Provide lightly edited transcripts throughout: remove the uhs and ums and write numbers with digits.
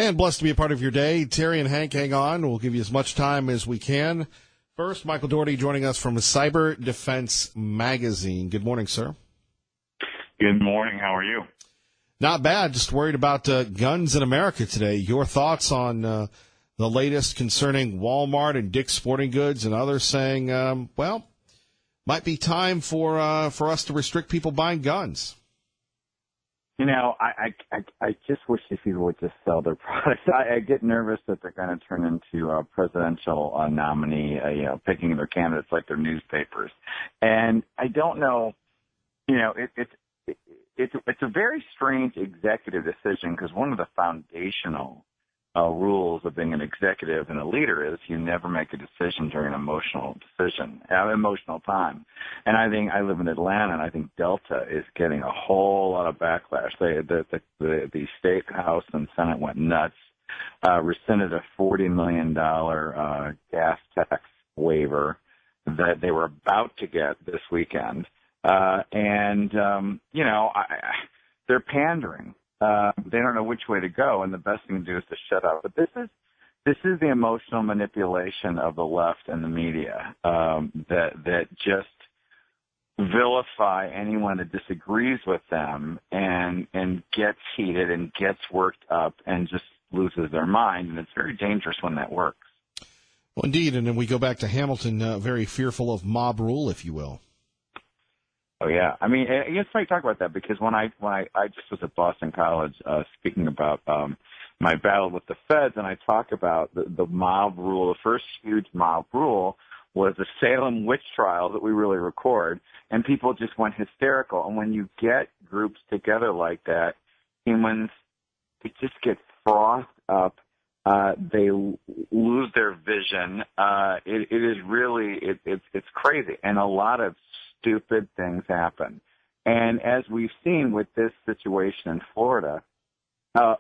And blessed to be a part of your day. Terry and Hank, hang on. We'll give you as much time as we can. First, Michael Doherty joining us from Cyber Defense Magazine. Good morning, sir. Good morning. How are you? Not bad. Just worried about guns in America today. Your thoughts on the latest concerning Walmart and Dick's Sporting Goods and others saying, might be time for us to restrict people buying guns. You know, I just wish these people would just sell their products. I get nervous that they're going to turn into a presidential nominee, picking their candidates like their newspapers. And I don't know, it's a very strange executive decision because one of the foundational rules of being an executive and a leader is you never make a decision during an emotional time. And I think I live in Atlanta, and I think Delta is getting a whole lot of backlash. The state house and Senate went nuts, rescinded a $40 million gas tax waiver that they were about to get this weekend. They're pandering. They don't know which way to go, and the best thing to do is to shut up. But this is the emotional manipulation of the left and the media that just vilify anyone that disagrees with them and gets heated and gets worked up and just loses their mind. And it's very dangerous when that works. Well, indeed, and then we go back to Hamilton, very fearful of mob rule, if you will. Oh yeah, I mean, it's funny to talk about that because when I just was at Boston College speaking about my battle with the feds, and I talk about the mob rule. The first huge mob rule was the Salem witch trial that we really record, and people just went hysterical. And when you get groups together like that, humans they just get frothed up. They lose their vision. It is really it's crazy, and a lot of stupid things happen. And as we've seen with this situation in Florida, the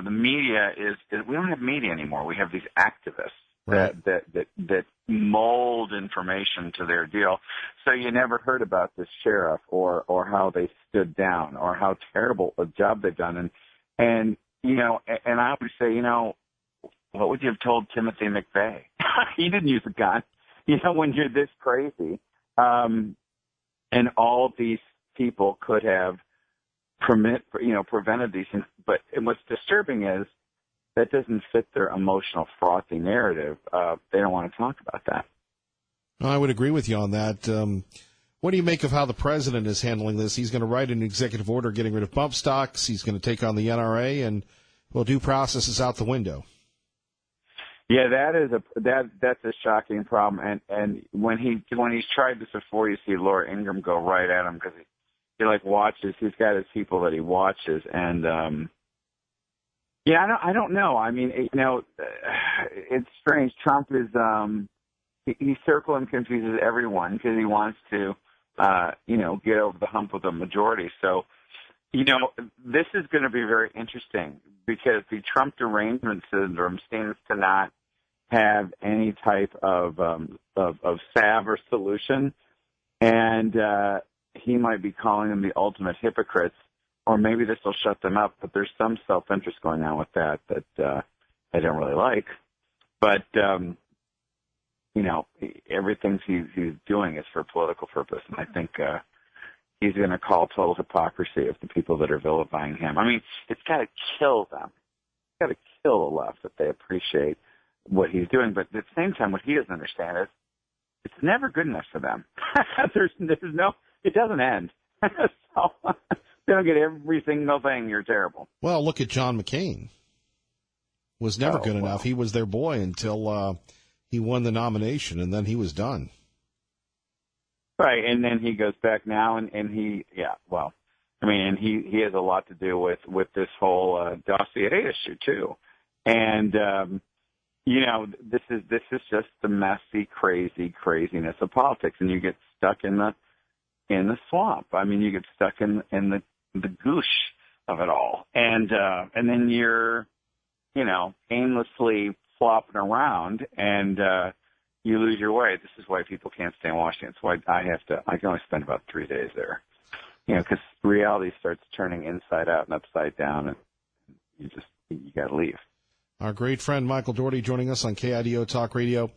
media is we don't have media anymore. We have these activists that mold information to their deal. So you never heard about this sheriff or how they stood down or how terrible a job they've done. And I always say, what would you have told Timothy McVeigh? He didn't use a gun. When you're this crazy. And all these people could have prevented these things. But what's disturbing is that doesn't fit their emotional frothy narrative. They don't want to talk about that. I would agree with you on that. What do you make of how the president is handling this? He's going to write an executive order getting rid of bump stocks. He's going to take on the NRA, and due process is out the window. Yeah, that's a shocking problem. And when he's tried this before, you see Laura Ingraham go right at him because he watches. He's got his people that he watches, and I don't know. I mean, it's strange. Trump is he circles and confuses everyone because he wants to get over the hump with a majority. So this is going to be very interesting because the Trump derangement syndrome seems to not have any type of salve or solution, and he might be calling them the ultimate hypocrites, or maybe this will shut them up. But there's some self-interest going on with that I don't really like. But everything he's doing is for political purpose, and I think he's going to call total hypocrisy of the people that are vilifying him. I mean, it's got to kill them. It's got to kill the left that they appreciate what he's doing. But at the same time, what he doesn't understand is it's never good enough for them. It doesn't end. So they don't get every single thing. You're terrible. Well, look at John McCain. Was never good enough. He was their boy until he won the nomination, and then he was done. Right, and then he goes back now, and he has a lot to do with this whole dossier issue too, and this is just the messy, craziness of politics, and you get stuck in the swamp. I mean, you get stuck in the goosh of it all, and then you're aimlessly flopping around, and you lose your way. This is why people can't stay in Washington. It's why I can only spend about 3 days there. Because reality starts turning inside out and upside down, and you got to leave. Our great friend Michael Dougherty joining us on KIDO Talk Radio.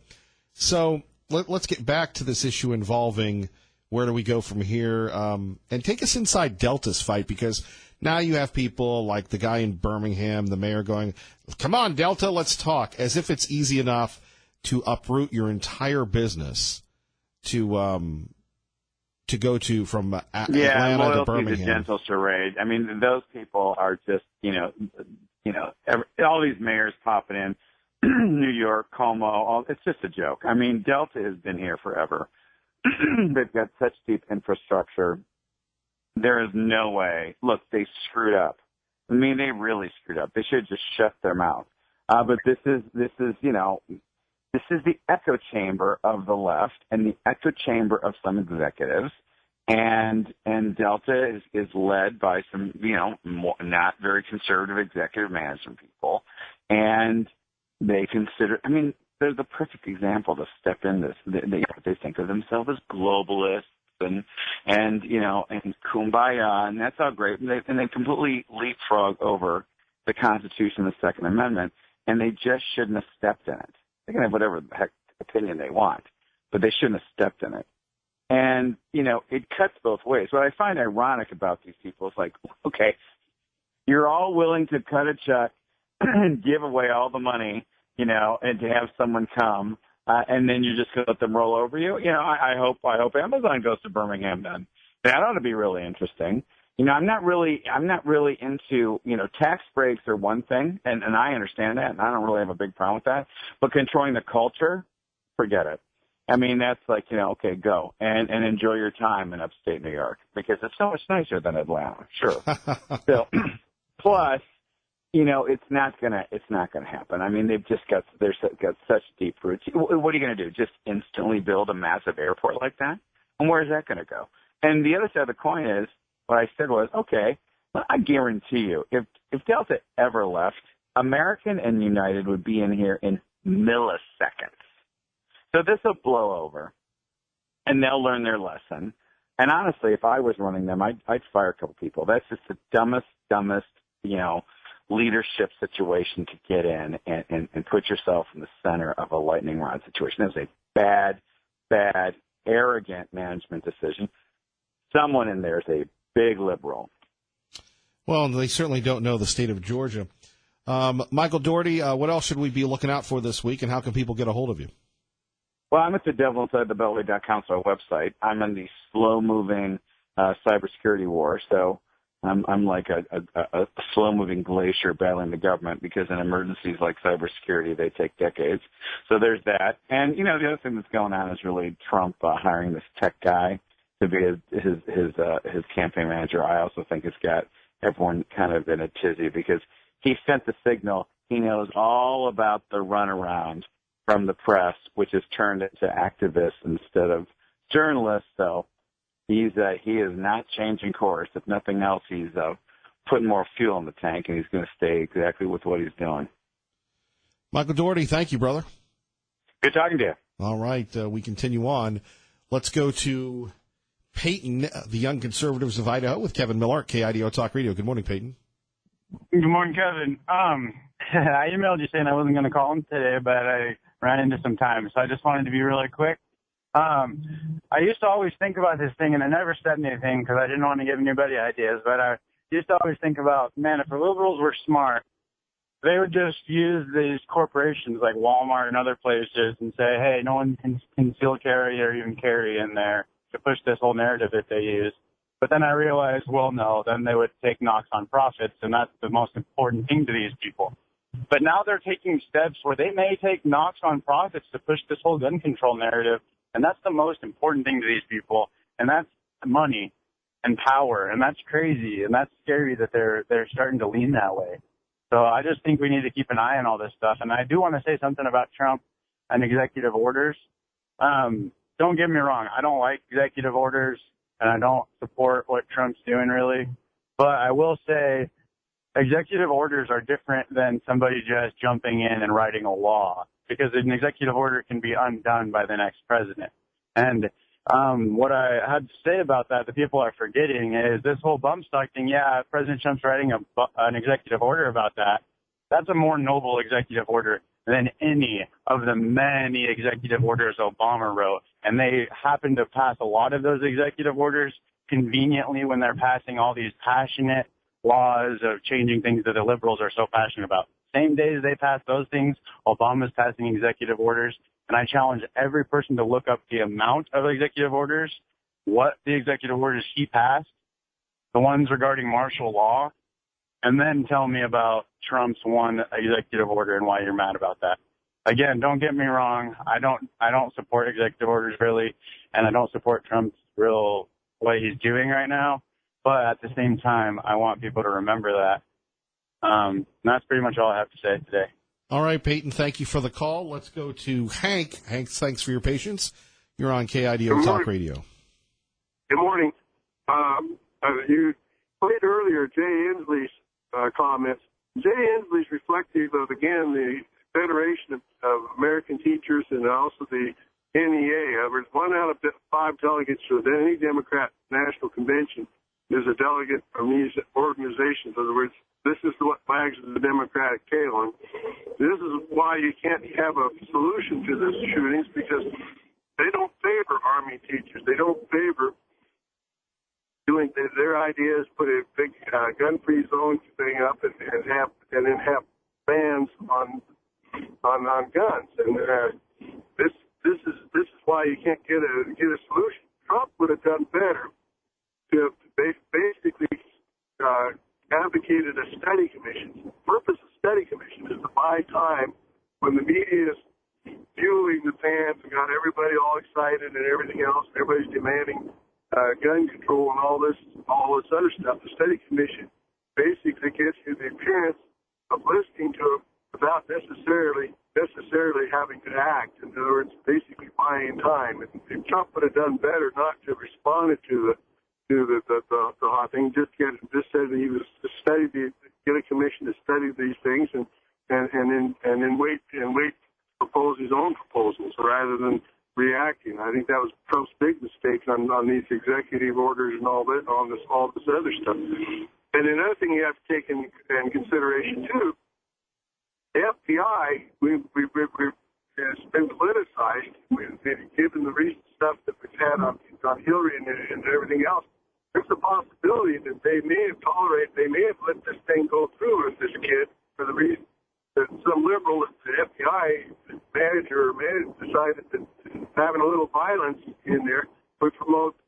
So let's get back to this issue involving where do we go from here, and take us inside Delta's fight, because now you have people like the guy in Birmingham, the mayor, going, come on, Delta, let's talk, as if it's easy enough to uproot your entire business to go to from Atlanta to Birmingham. Loyalty's a gentle charade. I mean, those people are just, all these mayors popping in, New York, Como, it's just a joke. I mean, Delta has been here forever. They've got such deep infrastructure. There is no way. Look, they screwed up. I mean, they really screwed up. They should have just shut their mouth. But this is the echo chamber of the left and the echo chamber of some executives. And Delta is led by some, not very conservative executive management people. And they consider, I mean, they're the perfect example to step in this. They think of themselves as globalists and kumbaya, and that's all great. And they completely leapfrog over the Constitution, the Second Amendment, and they just shouldn't have stepped in it. They can have whatever the heck opinion they want, but they shouldn't have stepped in it. And, it cuts both ways. What I find ironic about these people is like, okay, you're all willing to cut a check and give away all the money, and to have someone come, and then you just let them roll over you. I hope Amazon goes to Birmingham then. That ought to be really interesting. I'm not really into, tax breaks are one thing, and I understand that, and I don't really have a big problem with that. But controlling the culture, forget it. I mean, that's like, okay, go and enjoy your time in upstate New York, because it's so much nicer than Atlanta. Sure. So, plus, it's not gonna happen. I mean, they've got such deep roots. What are you gonna do? Just instantly build a massive airport like that? And where's that gonna go? And the other side of the coin is, what I said was, okay, well, I guarantee you, if Delta ever left, American and United would be in here in milliseconds. So this will blow over, and they'll learn their lesson. And honestly, if I was running them, I'd fire a couple people. That's just the dumbest, leadership situation to get in and put yourself in the center of a lightning rod situation. That was a bad, arrogant management decision. Someone in there is a big liberal. Well, they certainly don't know the state of Georgia. Michael Dougherty, what else should we be looking out for this week, and how can people get a hold of you? Well, I'm at the devilinsidethebeltway.com, so our website. I'm in the slow-moving cybersecurity war, so I'm like a slow-moving glacier battling the government, because in emergencies like cybersecurity, they take decades. So there's that. And, the other thing that's going on is really Trump hiring this tech guy to be his campaign manager. I also think it's got everyone kind of in a tizzy, because he sent the signal. He knows all about the runaround from the press, which has turned into activists instead of journalists. So he is not changing course. If nothing else, he's putting more fuel in the tank, and he's going to stay exactly with what he's doing. Michael Dougherty, thank you, brother. Good talking to you. All right, we continue on. Let's go to Peyton, the Young Conservatives of Idaho, with Kevin Miller, KIDO Talk Radio. Good morning, Peyton. Good morning, Kevin. I emailed you saying I wasn't going to call him today, but I ran into some time, so I just wanted to be really quick. I used to always think about this thing, and I never said anything because I didn't want to give anybody ideas, but I used to always think about, man, if the liberals were smart, they would just use these corporations like Walmart and other places and say, hey, no one can conceal carry or even carry in there, to push this whole narrative that they use. But then I realized, well, no, then they would take knocks on profits, and that's the most important thing to these people. But now they're taking steps where they may take knocks on profits to push this whole gun control narrative, and that's the most important thing to these people, and that's money and power, and that's crazy, and that's scary that they're starting to lean that way. So I just think we need to keep an eye on all this stuff. And I do want to say something about Trump and executive orders. Don't get me wrong, I don't like executive orders, and I don't support what Trump's doing really. But I will say executive orders are different than somebody just jumping in and writing a law, because an executive order can be undone by the next president. And what I had to say about that, the people are forgetting, is this whole bump stock thing. Yeah, President Trump's writing an executive order about that. That's a more noble executive order than any of the many executive orders Obama wrote. And they happen to pass a lot of those executive orders conveniently when they're passing all these passionate laws of changing things that the liberals are so passionate about. Same days they pass those things, Obama's passing executive orders. And I challenge every person to look up the amount of executive orders, what the executive orders he passed, the ones regarding martial law, and then tell me about Trump's one executive order and why you're mad about that. Again, don't get me wrong. I don't support executive orders really, and I don't support Trump's what he's doing right now. But at the same time, I want people to remember that. And that's pretty much all I have to say today. All right, Peyton, thank you for the call. Let's go to Hank. Hank, thanks for your patience. You're on KIDO Talk Radio. Good morning. You played earlier Jay Inslee's comments. Jay Inslee's reflective of, again, the Federation of American Teachers and also the NEA. There's 1 out of 5 delegates to any Democrat National Convention is a delegate from these organizations. In other words, this is what flags the Democratic tail. And this is why you can't have a solution to this shootings, because they don't favor Army teachers. They don't favor doing their idea is put a big gun-free zone thing up and then have bans on guns. And this is why you can't get a solution. Trump would have done better to basically advocated a study commission. The purpose of study commission is to buy time when the media is fueling the fans and got everybody all excited and everything else. Everybody's demanding gun control and all this other stuff. The study commission basically gets you the appearance of listening to it without necessarily having to act. In other words, basically buying time. If Trump would have done better not to respond to the hot thing, just said that he was to get a commission to study these things and then wait to propose his own proposals rather than reacting. I think that was Trump's big mistake on these executive orders and all this other stuff. And another thing you have to take in consideration too, the FBI has been politicized. Given the recent stuff that we've had on Hillary and everything else, there's a possibility that they may have let this thing go through with this kid for the reason that some liberal at the FBI manager decided that having a little violence in there would promote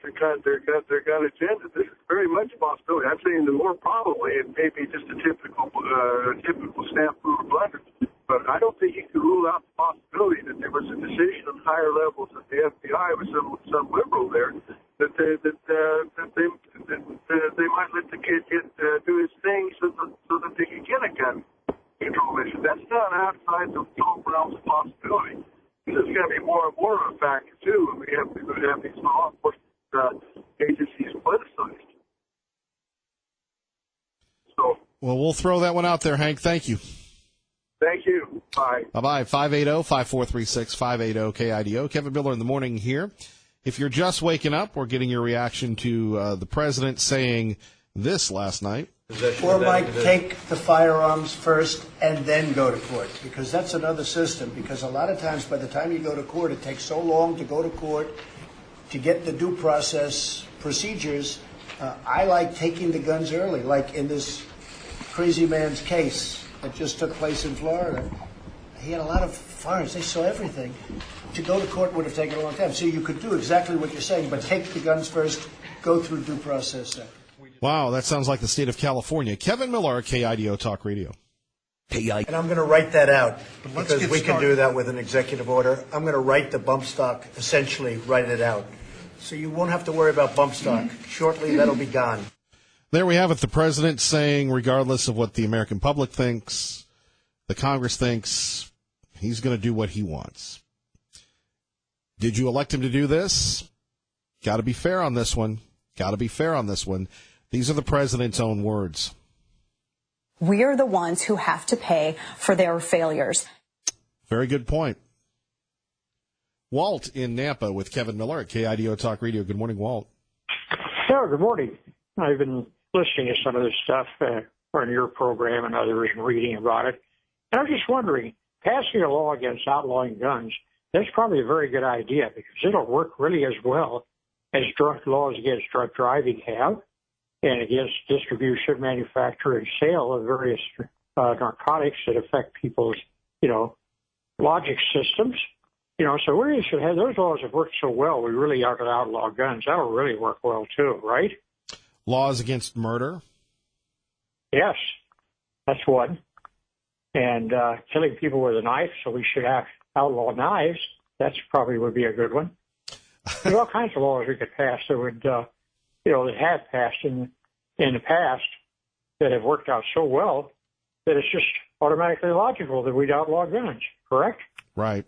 their gun agenda. This is very much a possibility. I'm saying the more probably it may be just a typical snafu or blunder. But I don't think you can rule out the possibility that there was a decision on higher levels at the FBI with some liberal there that they might let the kid do his thing so that they can get a gun control mission. That's not outside the realms of possibility. There's going to be more and more of a factor too, and we have these law enforcement agencies politicized. So, well, we'll throw that one out there, Hank. Thank you. Thank you. Bye. Bye-bye. 580-5436-580-KIDO. Kevin Miller in the morning here. If you're just waking up, we're getting your reaction to the president saying this last night. Or might take the firearms first and then go to court, because that's another system. Because a lot of times by the time you go to court, it takes so long to go to court to get the due process procedures. I like taking the guns early, like in this crazy man's case that just took place in Florida. He had a lot of firearms. They saw everything. To go to court would have taken a long time. So you could do exactly what you're saying, but take the guns first, go through due process second. Wow, that sounds like the state of California. Kevin Miller, KIDO Talk Radio. And I'm going to write that out, because we can do that with an executive order. I'm going to write the bump stock, essentially write it out. So you won't have to worry about bump stock. Shortly, that'll be gone. There we have it, the president saying, regardless of what the American public thinks, the Congress thinks, he's going to do what he wants. Did you elect him to do this? Got to be fair on this one. These are the president's own words. We're the ones who have to pay for their failures. Very good point. Walt in Nampa with Kevin Miller at KIDO Talk Radio. Good morning, Walt. Yeah, good morning. I've been listening to some of this stuff. on your program and others and reading about it. And I'm just wondering, passing a law against outlawing guns, that's probably a very good idea because it'll work really as well as drug laws against drug driving have and against distribution, manufacture, and sale of various narcotics that affect people's, logic systems. So we really should have, those laws have worked so well, we really ought to outlaw guns. That'll really work well too, right? Laws against murder? Yes, that's one. And killing people with a knife, so we should outlaw knives. That's probably would be a good one. There's all kinds of laws we could pass that would, that have passed in the past that have worked out so well that it's just automatically logical that we'd outlaw guns, correct? Right.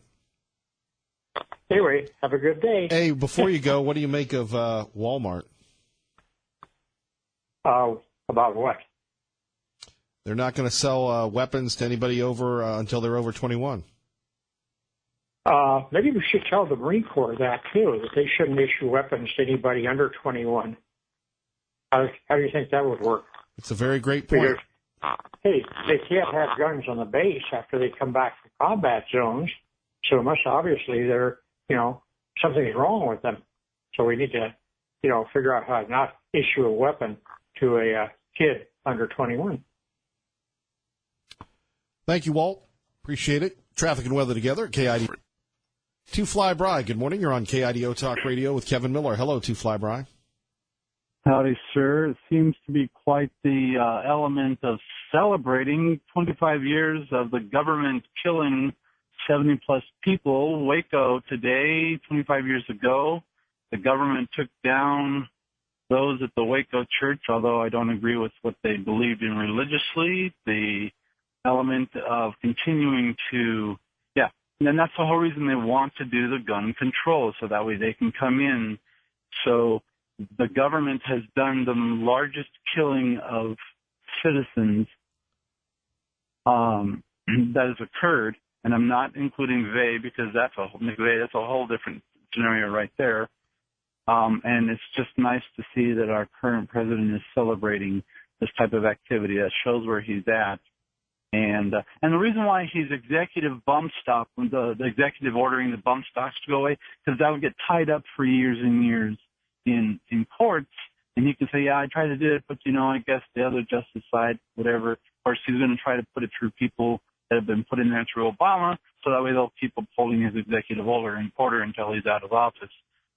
Anyway, have a good day. Hey, before you go, what do you make of Walmart? About what? They're not going to sell weapons to anybody over until they're over 21. Maybe we should tell the Marine Corps that, too, that they shouldn't issue weapons to anybody under 21. How do you think that would work? It's a very great point. Because, hey, they can't have guns on the base after they come back from combat zones, so most obviously they're, something's wrong with them. So we need to, figure out how to not issue a weapon to a kid under 21. Thank you, Walt. Appreciate it. Traffic and weather together at KID. Two Fly Bry, good morning. You're on KIDO Talk Radio with Kevin Miller. Hello, Two Fly Bry. Howdy, sir. It seems to be quite the element of celebrating 25 years of the government killing 70-plus people. Waco today, 25 years ago, the government took down those at the Waco church, although I don't agree with what they believed in religiously. The element of continuing to, and that's the whole reason they want to do the gun control, so that way they can come in. So the government has done the largest killing of citizens that has occurred, and I'm not including Vay because that's a whole different scenario right there. And it's just nice to see that our current president is celebrating this type of activity. That shows where he's at. And the reason why he's executive bump stock, the executive ordering the bump stocks to go away, because that would get tied up for years and years in courts, and he can say, yeah, I tried to do it, but I guess the other justice side, whatever. Of course, he's going to try to put it through people that have been put in there through Obama, so that way they'll keep upholding his executive order until he's out of office.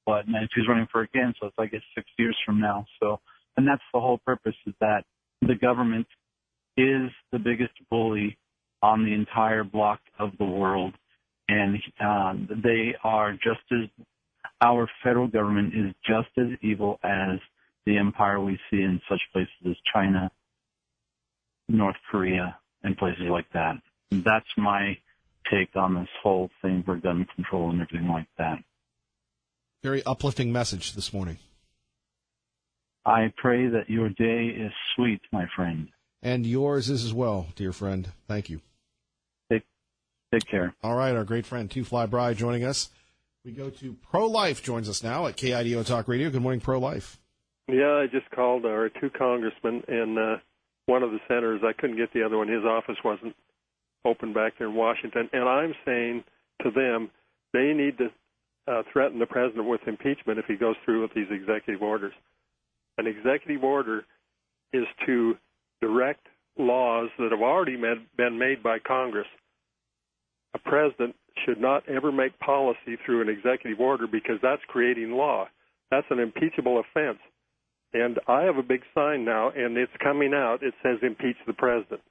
But if he's running for again, so it's 6 years from now. So, and that's the whole purpose, is that the government is the biggest bully on the entire block of the world, and they are just as, our federal government is just as evil as the empire we see in such places as China, North Korea, and places like that. That's my take on this whole thing for gun control and everything like that. Very uplifting message this morning. I pray that your day is sweet, my friend. And yours is as well, dear friend. Thank you. Take care. All right, our great friend, Two Fly Bry, joining us. We go to Pro-Life, joins us now at KIDO Talk Radio. Good morning, Pro-Life. Yeah, I just called our two congressmen, and one of the senators, I couldn't get the other one. His office wasn't open back there in Washington. And I'm saying to them, they need to threaten the president with impeachment if he goes through with these executive orders. An executive order is to direct laws that have already been made by Congress. A president should not ever make policy through an executive order because that's creating law. That's an impeachable offense. And I have a big sign now, and it's coming out. It says impeach the president.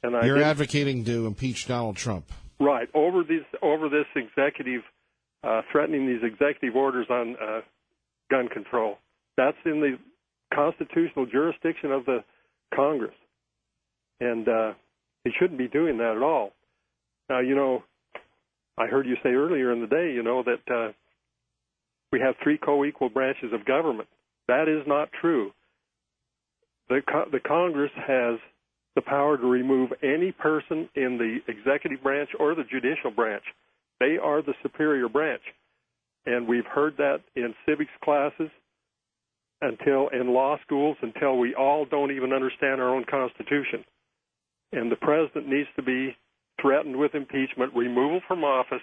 And you're advocating to impeach Donald Trump. Right, over this executive, threatening these executive orders on gun control. That's in the constitutional jurisdiction of the Congress. And he shouldn't be doing that at all. Now, I heard you say earlier in the day, that we have three co-equal branches of government. That is not true. The Congress has the power to remove any person in the executive branch or the judicial branch. They are the superior branch. And we've heard that in civics classes. in law schools until we all don't even understand our own Constitution. And the president needs to be threatened with impeachment, removal from office,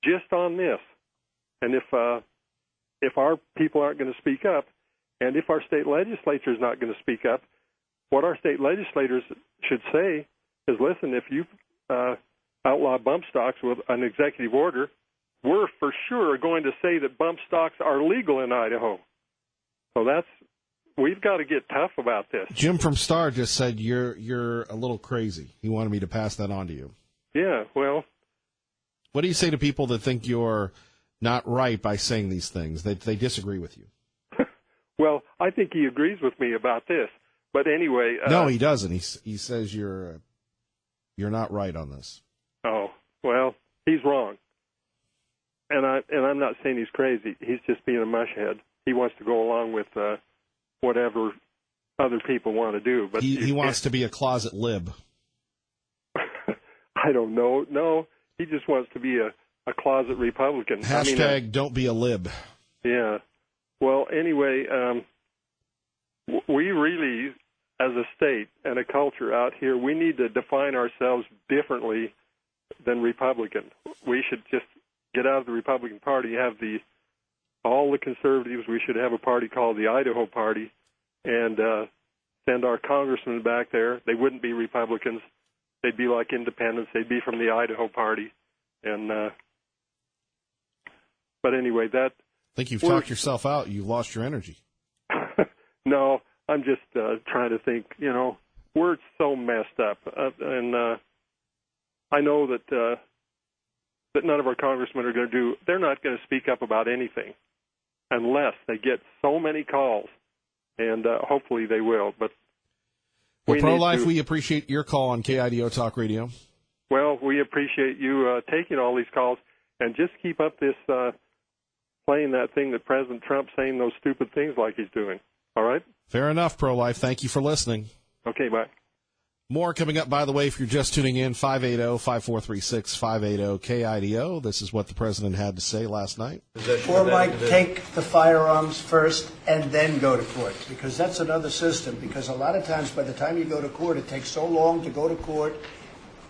just on this. And if our people aren't going to speak up, and if our state legislature is not going to speak up, what our state legislators should say is, listen, if you outlaw bump stocks with an executive order, we're for sure going to say that bump stocks are legal in Idaho. So we've got to get tough about this. Jim from Star just said you're a little crazy. He wanted me to pass that on to you. Yeah, well. What do you say to people that think you're not right by saying these things? They disagree with you. Well, I think he agrees with me about this. But anyway. No, he doesn't. He says you're not right on this. Oh, well, he's wrong. And I'm not saying he's crazy. He's just being a mushhead. He wants to go along with whatever other people want to do. But he wants to be a closet lib. I don't know. No, he just wants to be a closet Republican. Hashtag don't be a lib. Yeah. Well, anyway, we really, as a state and a culture out here, we need to define ourselves differently than Republican. We should just get out of the Republican Party, have all the conservatives. We should have a party called the Idaho Party, and send our congressmen back there. They wouldn't be Republicans. They'd be like independents. They'd be from the Idaho Party. And but anyway, I think you've talked yourself out. You've lost your energy. No, I'm just trying to think. We're so messed up, and I know that none of our congressmen are going to do. They're not going to speak up about anything unless they get so many calls, and hopefully they will. But Pro-Life, we appreciate your call on KIDO Talk Radio. Well, we appreciate you taking all these calls, and just keep up this playing that thing that President Trump's saying those stupid things like he's doing. All right? Fair enough, Pro-Life. Thank you for listening. Okay, bye. More coming up, by the way, if you're just tuning in, 580-5436, 580-KIDO. This is what the president had to say last night. Or might take the firearms first and then go to court, because that's another system. Because a lot of times by the time you go to court, it takes so long to go to court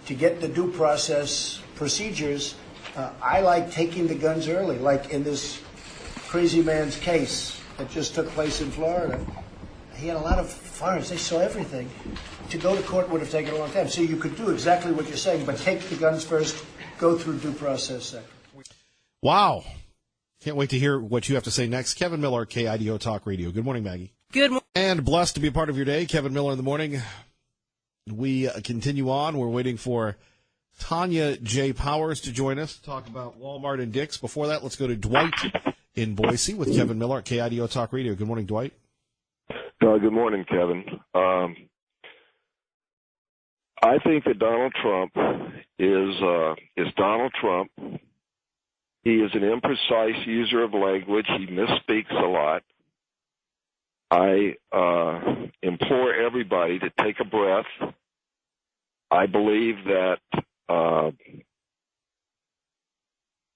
to get the due process procedures. I like taking the guns early, like in this crazy man's case that just took place in Florida. He had a lot of firearms. They saw everything. To go to court would have taken a long time. So you could do exactly what you're saying, but take the guns first, go through due process second. Wow. Can't wait to hear what you have to say next. Kevin Miller, KIDO Talk Radio. Good morning, Maggie. Good morning. And blessed to be a part of your day. Kevin Miller in the morning. We continue on. We're waiting for Tanya J. Powers to join us to talk about Walmart and Dick's. Before that, let's go to Dwight in Boise with Kevin Miller at KIDO Talk Radio. Good morning, Dwight. Good morning, Kevin. I think that Donald Trump is Donald Trump. He is an imprecise user of language. He misspeaks a lot. I implore everybody to take a breath. I believe that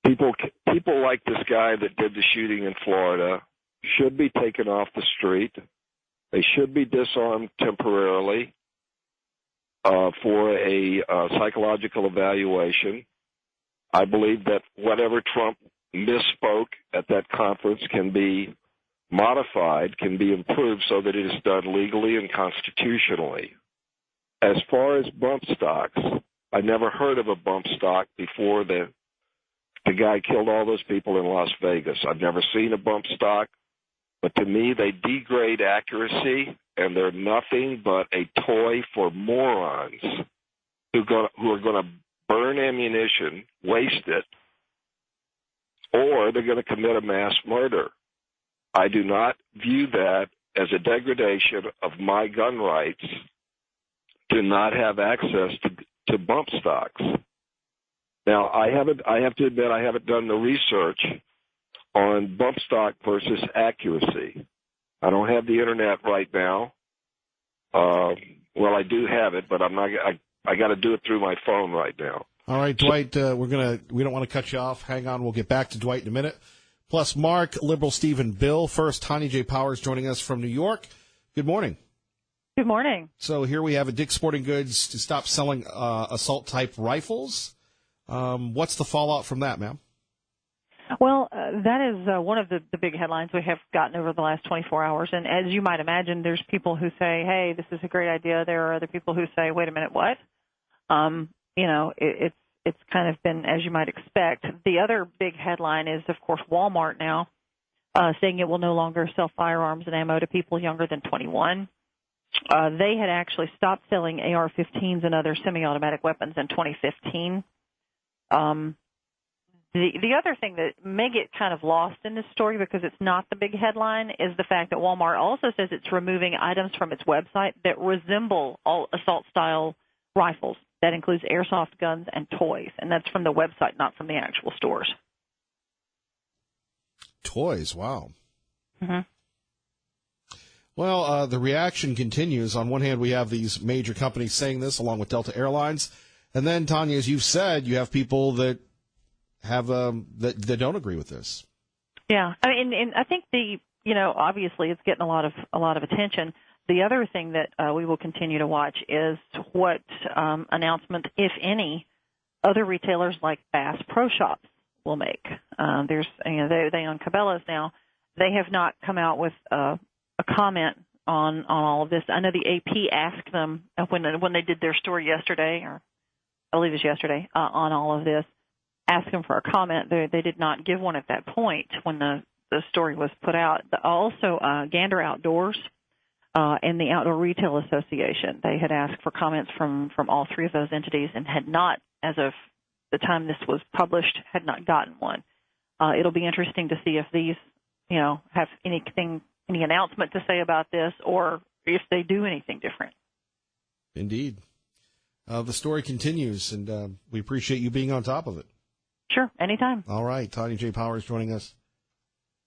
people like this guy that did the shooting in Florida should be taken off the street. They should be disarmed temporarily for a psychological evaluation. I believe that whatever Trump misspoke at that conference can be modified, can be improved so that it is done legally and constitutionally. As far as bump stocks, I never heard of a bump stock before the guy killed all those people in Las Vegas. I've never seen a bump stock. But to me, they degrade accuracy, and they're nothing but a toy for morons who are going to burn ammunition, waste it, or they're going to commit a mass murder. I do not view that as a degradation of my gun rights to not have access to bump stocks. Now, I have to admit I haven't done the research on bump stock versus accuracy. I don't have the internet right now. Well, I do have it, but I got to do it through my phone right now. All right, Dwight, we don't want to cut you off. Hang on, we'll get back to Dwight in a minute. plus Mark, Liberal Steve, and Bill. First, Tanya J. Powers joining us from New York. Good morning. Good morning. So here we have a Dick's Sporting Goods to stop selling assault-type rifles. What's the fallout from that, ma'am? Well, that is one of the big headlines we have gotten over the last 24 hours. And as you might imagine, there's people who say, hey, this is a great idea. There are other people who say, wait a minute, what? It's kind of been as you might expect. The other big headline is, of course, Walmart now saying it will no longer sell firearms and ammo to people younger than 21. They had actually stopped selling AR-15s and other semi-automatic weapons in 2015. The other thing that may get kind of lost in this story because it's not the big headline is the fact that Walmart also says it's removing items from its website that resemble all assault-style rifles. That includes airsoft guns and toys, and that's from the website, not from the actual stores. Toys, wow. Mm-hmm. Well, the reaction continues. On one hand, we have these major companies saying this, along with Delta Airlines. And then, Tanya, as you've said, you have people that have that don't agree with this. Yeah, I mean, and I think obviously it's getting a lot of attention. The other thing that we will continue to watch is what announcement, if any, other retailers like Bass Pro Shops will make. They own Cabela's now. They have not come out with a comment on all of this. I know the AP asked them when they did their story yesterday, or I believe it was yesterday, on all of this, asked them for a comment. They did not give one at that point when the story was put out. Also, Gander Outdoors and the Outdoor Retail Association, they had asked for comments from all three of those entities and had not, as of the time this was published, had not gotten one. It'll be interesting to see if these, have any announcement to say about this, or if they do anything different. Indeed. The story continues, and we appreciate you being on top of it. Sure, anytime. All right, Tanya J. Powers joining us.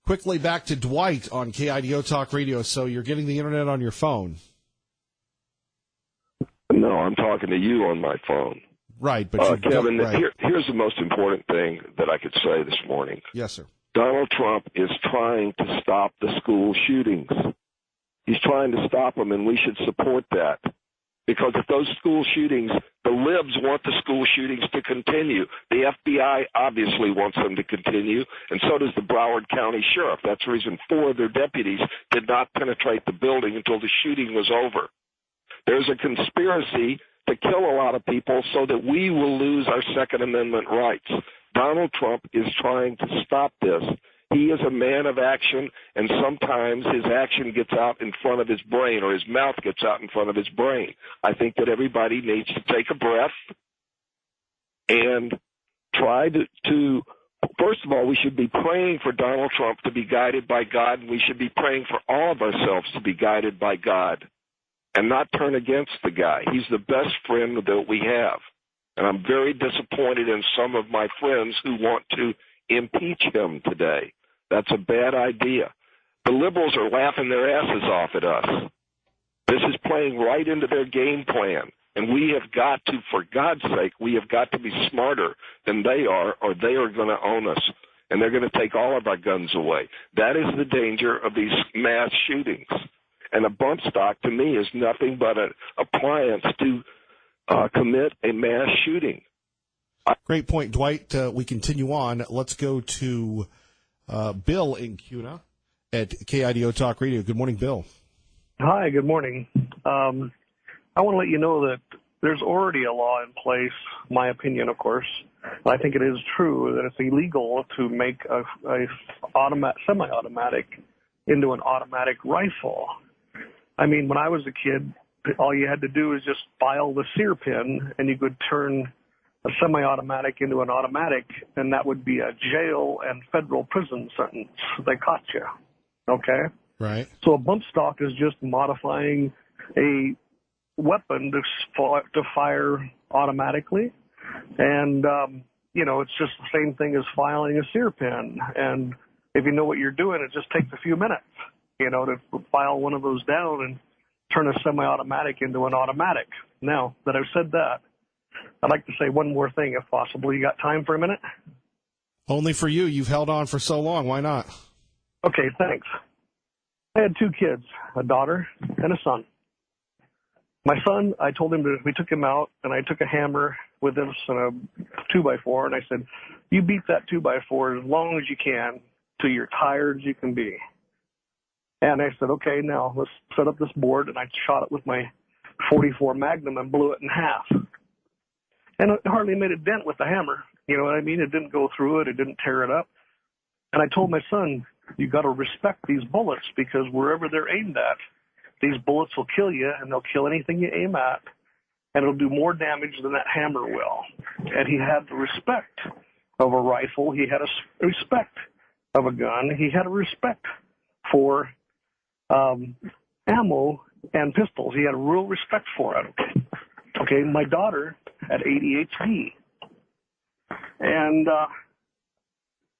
Quickly back to Dwight on KIDO Talk Radio. So you're getting the internet on your phone? No, I'm talking to you on my phone. Right, but Kevin, right. Here's the most important thing that I could say this morning. Yes, sir. Donald Trump is trying to stop the school shootings. He's trying to stop them, and we should support that. Because if those school shootings, the libs want the school shootings to continue. The FBI obviously wants them to continue, and so does the Broward County Sheriff. That's the reason 4 of their deputies did not penetrate the building until the shooting was over. There's a conspiracy to kill a lot of people so that we will lose our Second Amendment rights. Donald Trump is trying to stop this. He is a man of action, and sometimes his action gets out in front of his brain, or his mouth gets out in front of his brain. I think that everybody needs to take a breath and try to first of all, we should be praying for Donald Trump to be guided by God, and we should be praying for all of ourselves to be guided by God and not turn against the guy. He's the best friend that we have. And I'm very disappointed in some of my friends who want to impeach him today. That's a bad idea. The liberals are laughing their asses off at us. This is playing right into their game plan. And we have got to, for God's sake, we have got to be smarter than they are, or they are going to own us. And they're going to take all of our guns away. That is the danger of these mass shootings. And a bump stock, to me, is nothing but an appliance to commit a mass shooting. Great point, Dwight. We continue on. Let's go to Bill in Kuna at KIDO Talk Radio. Good morning, Bill. Hi, good morning. I want to let you know that there's already a law in place, my opinion, of course. I think it is true that it's illegal to make a semi-automatic into an automatic rifle. I mean, when I was a kid, all you had to do is just file the sear pin, and you could turn a semi-automatic into an automatic, and that would be a jail and federal prison sentence. They caught you, okay? Right. So a bump stock is just modifying a weapon to fire automatically, and it's just the same thing as filing a sear pin. And if you know what you're doing, it just takes a few minutes, to file one of those down and turn a semi-automatic into an automatic. Now that I've said that, I'd like to say one more thing, if possible. You got time for a minute? Only for you. You've held on for so long. Why not? Okay, thanks. I had 2 kids, a daughter and a son. My son, I told him we took him out, and I took a hammer with us and a 2x4, and I said, you beat that 2x4 as long as you can till you're tired as you can be. And I said, okay, now let's set up this board, and I shot it with my .44 Magnum and blew it in half. And it hardly made a dent with the hammer. You know what I mean? It didn't go through it. It didn't tear it up. And I told my son, you got to respect these bullets, because wherever they're aimed at, these bullets will kill you, and they'll kill anything you aim at, and it'll do more damage than that hammer will. And he had the respect of a rifle. He had a respect of a gun. He had a respect for ammo and pistols. He had a real respect for it. Okay, my daughter had ADHD, and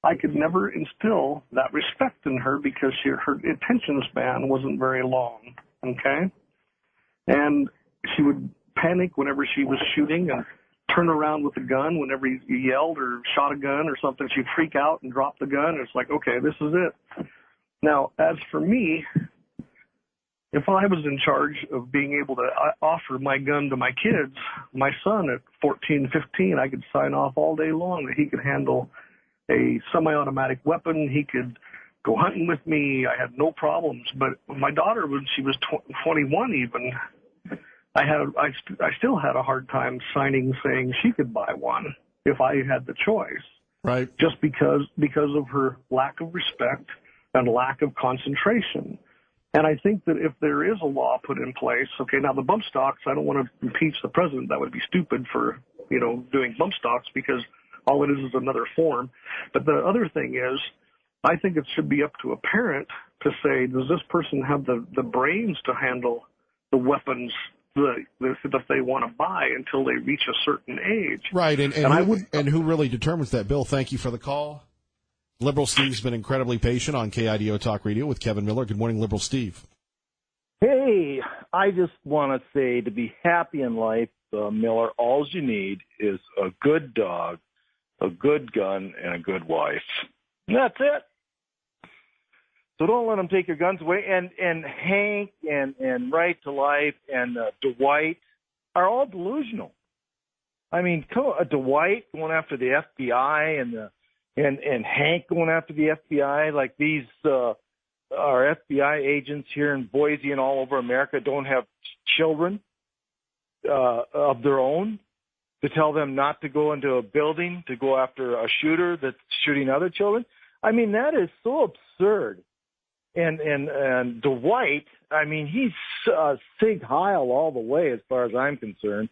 I could never instill that respect in her because her attention span wasn't very long, okay? And she would panic whenever she was shooting and turn around with the gun whenever you yelled or shot a gun or something. She'd freak out and drop the gun. And it's like, okay, this is it. Now, as for me, if I was in charge of being able to offer my gun to my kids, my son at 14, 15, I could sign off all day long that he could handle a semi-automatic weapon. He could go hunting with me. I had no problems. But my daughter, when she was 21 even, I still had a hard time saying she could buy one if I had the choice. Right. Just because of her lack of respect and lack of concentration. And I think that if there is a law put in place, okay, now the bump stocks, I don't want to impeach the president. That would be stupid for, doing bump stocks, because all it is another form. But the other thing is, I think it should be up to a parent to say, does this person have the brains to handle the weapons that they want to buy until they reach a certain age? Right, and who really determines that? Bill, thank you for the call. Liberal Steve's been incredibly patient on KIDO Talk Radio with Kevin Miller. Good morning, Liberal Steve. Hey, I just want to say, to be happy in life, Miller, all you need is a good dog, a good gun, and a good wife. And that's it. So don't let them take your guns away. And Hank and Right to Life and Dwight are all delusional. I mean, Dwight going after the FBI and Hank going after the FBI, like these our FBI agents here in Boise and all over America don't have children of their own to tell them not to go into a building to go after a shooter that's shooting other children. I mean, that is so absurd. And Dwight, I mean, he's Sig Heil all the way as far as I'm concerned.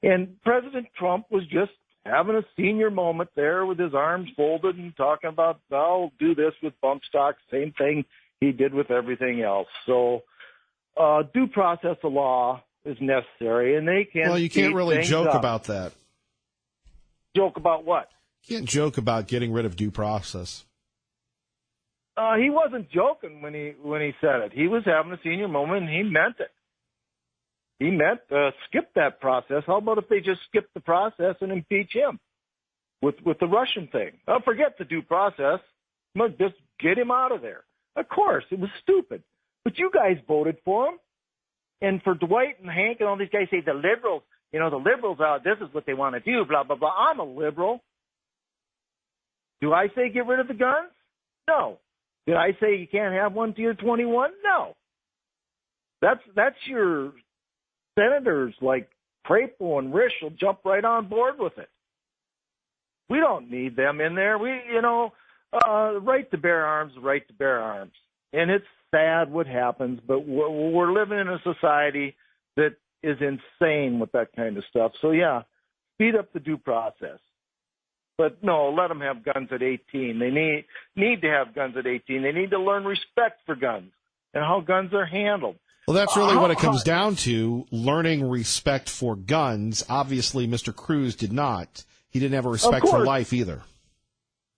And President Trump was just having a senior moment there with his arms folded and talking about, I'll do this with bump stocks, same thing he did with everything else. So due process of law is necessary, and they can. Well, you can't really joke about that. Joke about what? You can't joke about getting rid of due process. He wasn't joking when he said it. He was having a senior moment, and he meant it. He meant skip that process. How about if they just skip the process and impeach him with the Russian thing? Forget the due process. Just get him out of there. Of course, it was stupid. But you guys voted for him. And for Dwight and Hank and all these guys say the liberals, this is what they want to do, blah, blah, blah. I'm a liberal. Do I say get rid of the guns? No. Did I say you can't have one till you're 21? No. That's your senators like Crapo and Risch will jump right on board with it. We don't need them in there. Right to bear arms, right to bear arms. And it's sad what happens, but we're living in a society that is insane with that kind of stuff. So, yeah, speed up the due process. But, no, let them have guns at 18. They need to have guns at 18. They need to learn respect for guns and how guns are handled. Well, that's really what it comes down to, learning respect for guns. Obviously, Mr. Cruz did not. He didn't have a respect for life either.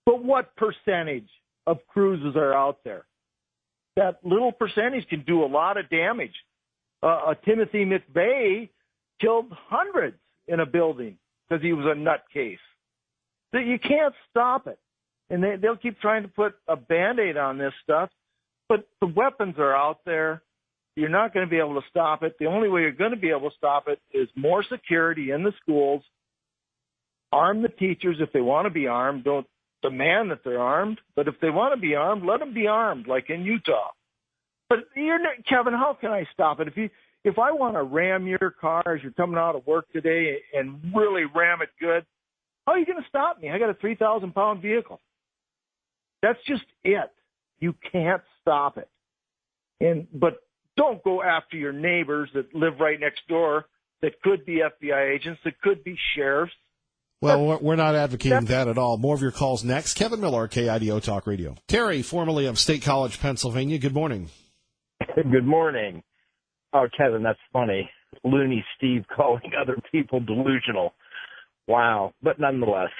But what percentage of cruises are out there? That little percentage can do a lot of damage. Timothy McVeigh killed hundreds in a building because he was a nutcase. You can't stop it. and they'll keep trying to put a Band-Aid on this stuff. But the weapons are out there. You're not going to be able to stop it. The only way you're going to be able to stop it is more security in the schools. Arm the teachers if they want to be armed. Don't demand that they're armed. But if they want to be armed, let them be armed, like in Utah. But Kevin, how can I stop it? If I want to ram your car as you're coming out of work today and really ram it good, how are you going to stop me? I got a 3,000-pound vehicle. That's just it. You can't stop it. But don't go after your neighbors that live right next door that could be FBI agents, that could be sheriffs. Well, we're not advocating that at all. More of your calls next. Kevin Miller, KIDO Talk Radio. Terry, formerly of State College, Pennsylvania. Good morning. Good morning. Oh, Kevin, that's funny. Looney Steve calling other people delusional. Wow. But nonetheless,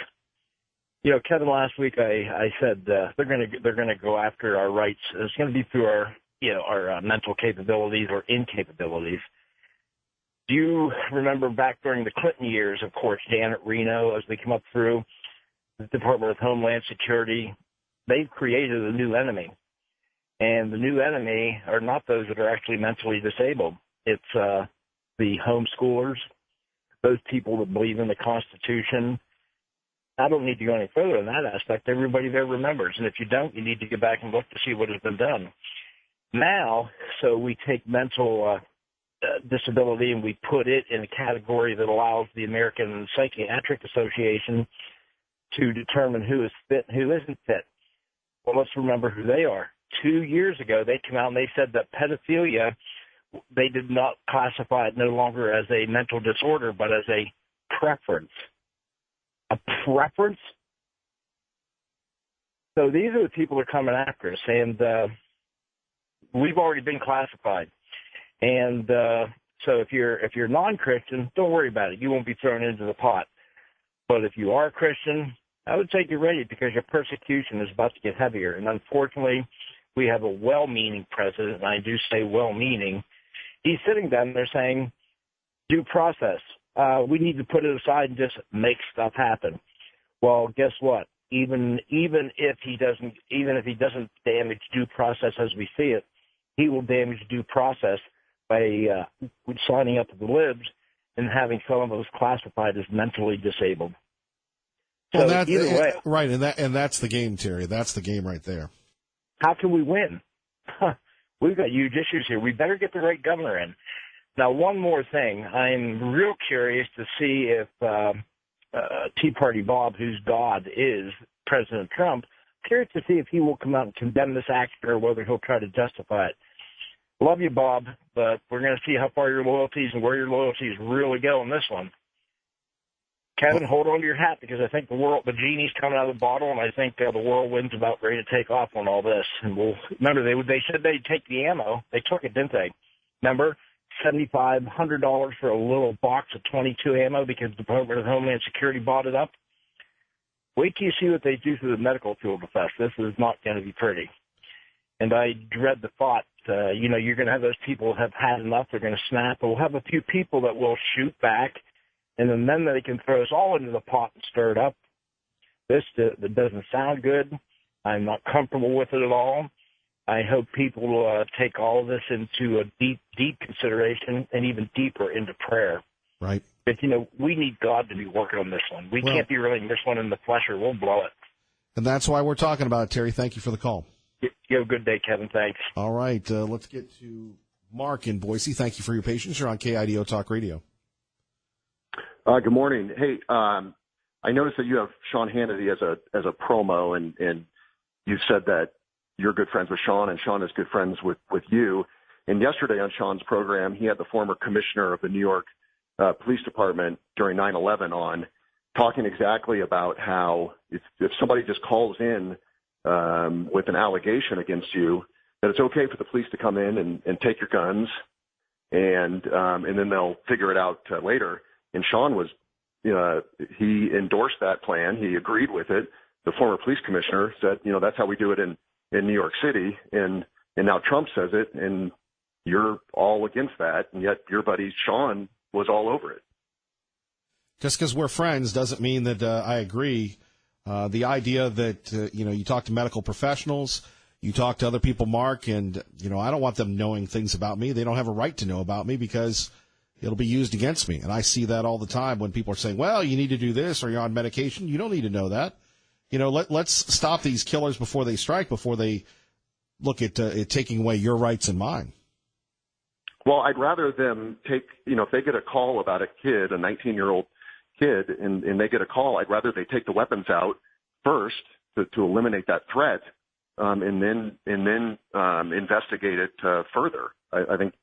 Kevin, last week I said they're going to go after our rights. It's going to be through our mental capabilities or incapabilities. Do you remember back during the Clinton years, of course, Janet Reno, as they come up through the Department of Homeland Security, they've created a new enemy. And the new enemy are not those that are actually mentally disabled. It's the homeschoolers, those people that believe in the Constitution. I don't need to go any further in that aspect. Everybody there remembers. And if you don't, you need to get back and look to see what has been done. Now, so we take mental disability and we put it in a category that allows the American Psychiatric Association to determine who is fit and who isn't fit. Well, let's remember who they are. 2 years ago, they came out and they said that pedophilia, they did not classify it no longer as a mental disorder, but as a preference. A preference? So these are the people that are coming after us, and we've already been classified. And so if you're non-Christian, don't worry about it. You won't be thrown into the pot. But if you are a Christian, I would say get ready because your persecution is about to get heavier. And unfortunately, we have a well-meaning president, and I do say well-meaning. He's sitting down there saying, due process. We need to put it aside and just make stuff happen. Well, guess what? Even if he doesn't damage due process as we see it, he will damage due process by signing up to the libs and having some of us classified as mentally disabled. So well, either way, right, and that's the game, Terry. That's the game right there. How can we win? We've got huge issues here. We better get the right governor in. Now, one more thing. I'm real curious to see if Tea Party Bob, whose God is President Trump, curious to see if he will come out and condemn this action or whether he'll try to justify it. Love you, Bob, but we're going to see how far your loyalties and where your loyalties really go in this one. Kevin, hold on to your hat because I think the genie's coming out of the bottle, and I think the whirlwind's about ready to take off on all this. And we'll remember they said they'd take the ammo. They took it, didn't they? Remember, $7,500 for a little box of 22 ammo because the Department of Homeland Security bought it up. Wait till you see what they do to the medical field with us. This is not going to be pretty. And I dread the thought, you're going to have those people who have had enough. They're going to snap. We'll have a few people that will shoot back. And then they can throw us all into the pot and stir it up. This that doesn't sound good. I'm not comfortable with it at all. I hope people will take all of this into a deep, deep consideration and even deeper into prayer. Right. But, we need God to be working on this one. We can't be reeling this one in the flesh or we'll blow it. And that's why we're talking about it, Terry. Thank you for the call. You have a good day, Kevin. Thanks. All right. Let's get to Mark in Boise. Thank you for your patience. You're on KIDO Talk Radio. Good morning. Hey, I noticed that you have Sean Hannity as a promo, and you've said that you're good friends with Sean, and Sean is good friends with you. And yesterday on Sean's program, he had the former commissioner of the New York Police Department during 9/11 on, talking exactly about how if somebody just calls in with an allegation against you, that it's okay for the police to come in and take your guns, and then they'll figure it out later. And Sean was, he endorsed that plan. He agreed with it. The former police commissioner said, that's how we do it in New York City. And now Trump says it, and you're all against that. And yet your buddy Sean was all over it. Just because we're friends doesn't mean that I agree. The idea that, you talk to medical professionals, you talk to other people, Mark, and, I don't want them knowing things about me. They don't have a right to know about me because it'll be used against me. And I see that all the time when people are saying, well, you need to do this or you're on medication. You don't need to know that. Let's stop these killers before they strike, before they look at taking away your rights and mine. Well, I'd rather them take, if they get a call about a kid, a 19-year-old kid, and they get a call, I'd rather they take the weapons out first to eliminate that threat, and then investigate it further. I think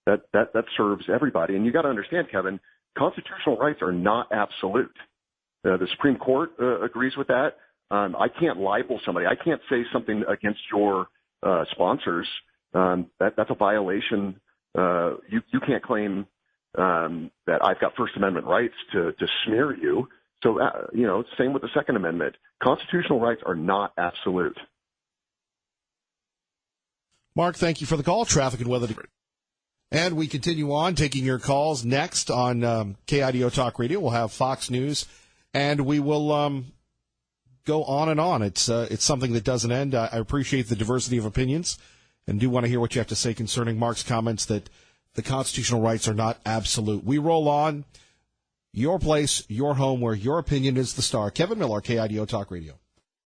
that serves everybody. And you got to understand, Kevin, constitutional rights are not absolute. The Supreme Court agrees with that. I can't libel somebody. I can't say something against your sponsors. That's a violation. You can't claim that I've got First Amendment rights to smear you. So, same with the Second Amendment. Constitutional rights are not absolute. Mark, thank you for the call. Traffic and weather. And we continue on taking your calls next on KIDO Talk Radio. We'll have Fox News, and we will go on and on. It's something that doesn't end. I appreciate the diversity of opinions and do want to hear what you have to say concerning Mark's comments that the constitutional rights are not absolute. We roll on. Your place, your home, where your opinion is the star. Kevin Miller, KIDO Talk Radio.